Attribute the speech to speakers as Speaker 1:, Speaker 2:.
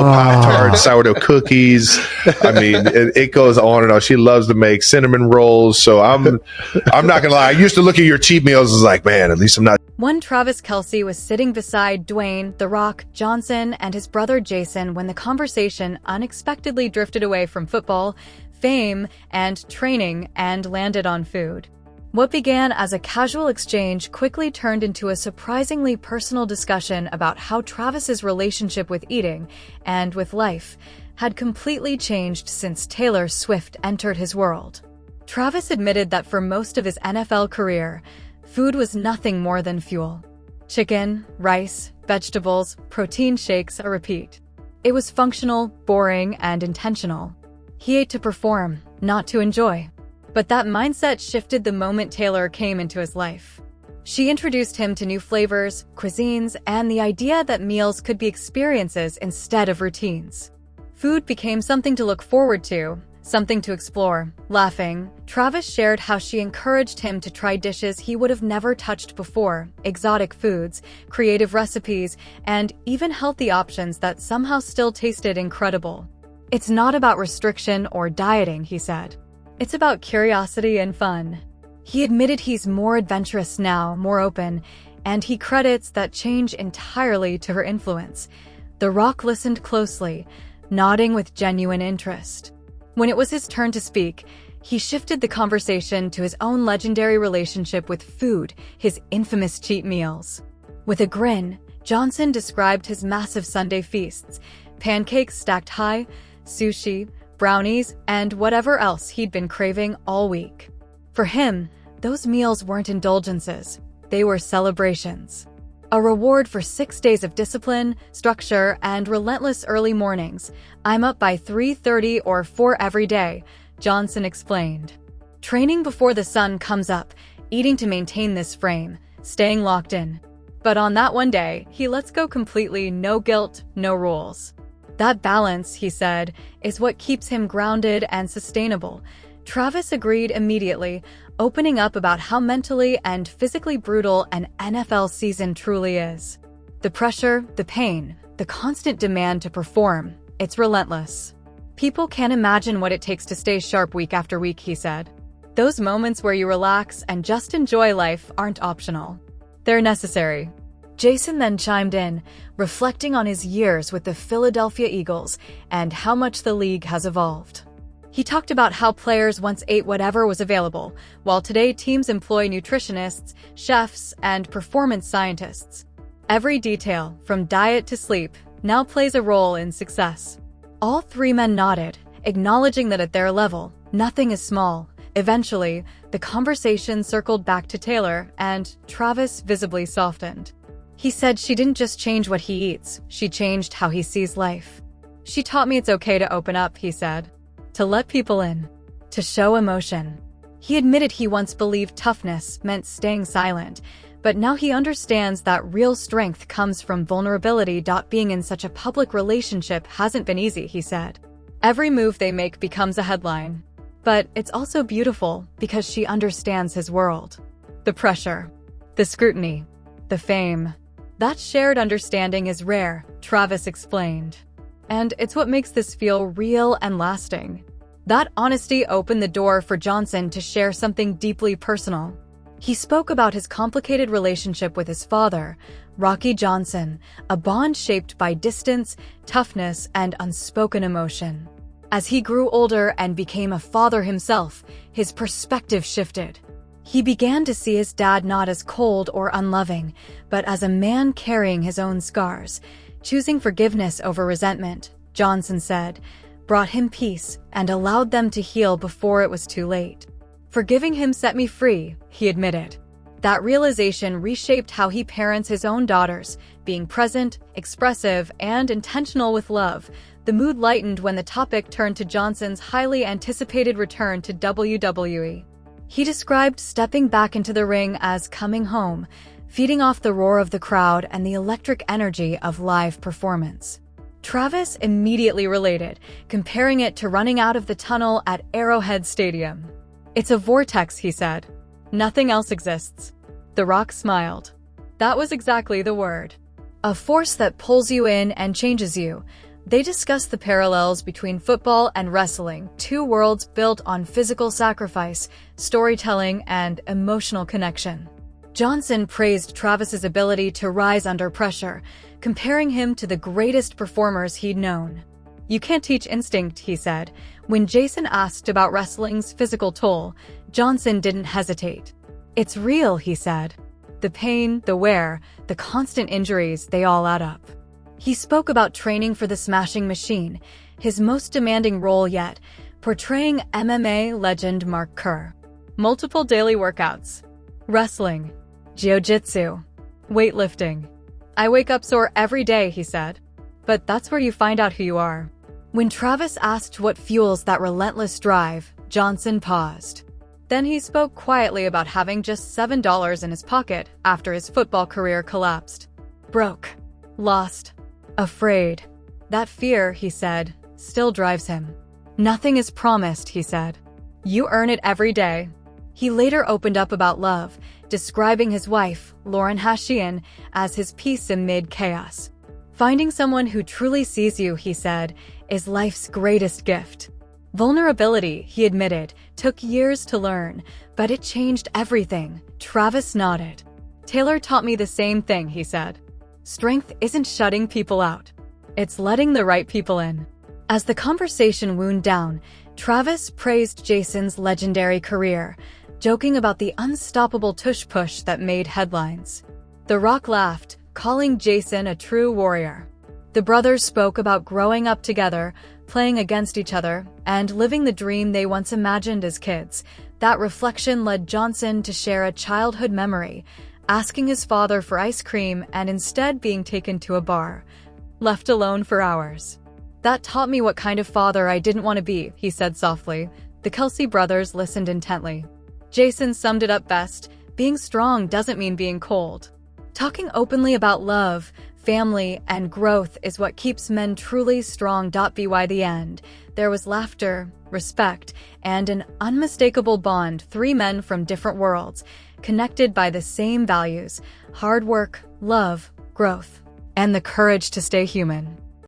Speaker 1: Pop-Tarts, sourdough cookies. I mean, it goes on and on. She loves to make cinnamon rolls. So I'm not gonna lie. I used to look at your cheat meals as like, man, at least I'm not.
Speaker 2: One Travis Kelce was sitting beside Dwayne, The Rock, Johnson, and his brother Jason when the conversation unexpectedly drifted away from football, fame, and training and landed on food. What began as a casual exchange quickly turned into a surprisingly personal discussion about how Travis's relationship with eating and with life had completely changed since Taylor Swift entered his world. Travis admitted that for most of his NFL career, food was nothing more than fuel. Chicken, rice, vegetables, protein shakes, a repeat. It was functional, boring, and intentional. He ate to perform, not to enjoy. But that mindset shifted the moment Taylor came into his life. She introduced him to new flavors, cuisines, and the idea that meals could be experiences instead of routines. Food became something to look forward to, something to explore. Laughing, Travis shared how she encouraged him to try dishes he would have never touched before, exotic foods, creative recipes, and even healthy options that somehow still tasted incredible. "It's not about restriction or dieting," he said. "It's about curiosity and fun." He admitted he's more adventurous now, more open, and he credits that change entirely to her influence. The Rock listened closely, nodding with genuine interest. When it was his turn to speak, he shifted the conversation to his own legendary relationship with food, his infamous cheat meals. With a grin, Johnson described his massive Sunday feasts: pancakes stacked high, sushi, brownies, and whatever else he'd been craving all week. For him, those meals weren't indulgences, they were celebrations. A reward for 6 days of discipline, structure, and relentless early mornings. "I'm up by 3:30 or 4 every day," Johnson explained. "Training before the sun comes up, eating to maintain this frame, staying locked in." But on that one day, he lets go completely, no guilt, no rules. That balance, he said, is what keeps him grounded and sustainable. Travis agreed immediately, opening up about how mentally and physically brutal an NFL season truly is. The pressure, the pain, the constant demand to perform, it's relentless. "People can't imagine what it takes to stay sharp week after week," he said. "Those moments where you relax and just enjoy life aren't optional. They're necessary." Jason then chimed in, reflecting on his years with the Philadelphia Eagles and how much the league has evolved. He talked about how players once ate whatever was available, while today teams employ nutritionists, chefs, and performance scientists. Every detail, from diet to sleep, now plays a role in success. All three men nodded, acknowledging that at their level, nothing is small. Eventually, the conversation circled back to Taylor, and Travis visibly softened. He said she didn't just change what he eats, she changed how he sees life. "She taught me it's okay to open up," he said. "To let people in. To show emotion." He admitted he once believed toughness meant staying silent, but now he understands that real strength comes from vulnerability. Being in such a public relationship hasn't been easy, he said. Every move they make becomes a headline. But it's also beautiful because she understands his world. The pressure, the scrutiny, the fame. That shared understanding is rare, Travis explained. And it's what makes this feel real and lasting. That honesty opened the door for Johnson to share something deeply personal. He spoke about his complicated relationship with his father, Rocky Johnson, a bond shaped by distance, toughness, and unspoken emotion. As he grew older and became a father himself, his perspective shifted. He began to see his dad not as cold or unloving, but as a man carrying his own scars. Choosing forgiveness over resentment, Johnson said, brought him peace and allowed them to heal before it was too late. "Forgiving him set me free," he admitted. That realization reshaped how he parents his own daughters, being present, expressive, and intentional with love. The mood lightened when the topic turned to Johnson's highly anticipated return to WWE. He described stepping back into the ring as coming home, feeding off the roar of the crowd and the electric energy of live performance. Travis immediately related, comparing it to running out of the tunnel at Arrowhead Stadium. "It's a vortex," he said. "Nothing else exists." The Rock smiled. That was exactly the word. A force that pulls you in and changes you. They discuss the parallels between football and wrestling, two worlds built on physical sacrifice, storytelling, and emotional connection. Johnson praised Travis's ability to rise under pressure, comparing him to the greatest performers he'd known. "You can't teach instinct," he said. When Jason asked about wrestling's physical toll, Johnson didn't hesitate. "It's real," he said. "The pain, the wear, the constant injuries, they all add up." He spoke about training for the Smashing Machine, his most demanding role yet, portraying MMA legend Mark Kerr. Multiple daily workouts. Wrestling. Jiu-jitsu. Weightlifting. "I wake up sore every day," he said. "But that's where you find out who you are." When Travis asked what fuels that relentless drive, Johnson paused. Then he spoke quietly about having just $7 in his pocket after his football career collapsed. Broke. Lost. Afraid. That fear, he said, still drives him. "Nothing is promised," he said. "You earn it every day." He later opened up about love, describing his wife, Lauren Hashian, as his peace amid chaos. "Finding someone who truly sees you," he said, "is life's greatest gift." Vulnerability, he admitted, took years to learn, but it changed everything. Travis nodded. "Taylor taught me the same thing," he said. "Strength isn't shutting people out. It's letting the right people in." As the conversation wound down, Travis praised Jason's legendary career, joking about the unstoppable tush-push that made headlines. The Rock laughed, calling Jason a true warrior. The brothers spoke about growing up together, playing against each other, and living the dream they once imagined as kids. That reflection led Johnson to share a childhood memory, asking his father for ice cream and instead being taken to a bar, left alone for hours. "That taught me what kind of father I didn't want to be," he said softly. The Kelce brothers listened intently. Jason summed it up best: "Being strong doesn't mean being cold." Talking openly about love, family, and growth is what keeps men truly strong. By the end, there was laughter, respect, and an unmistakable bond. Three men from different worlds, connected by the same values: hard work, love, growth, and the courage to stay human.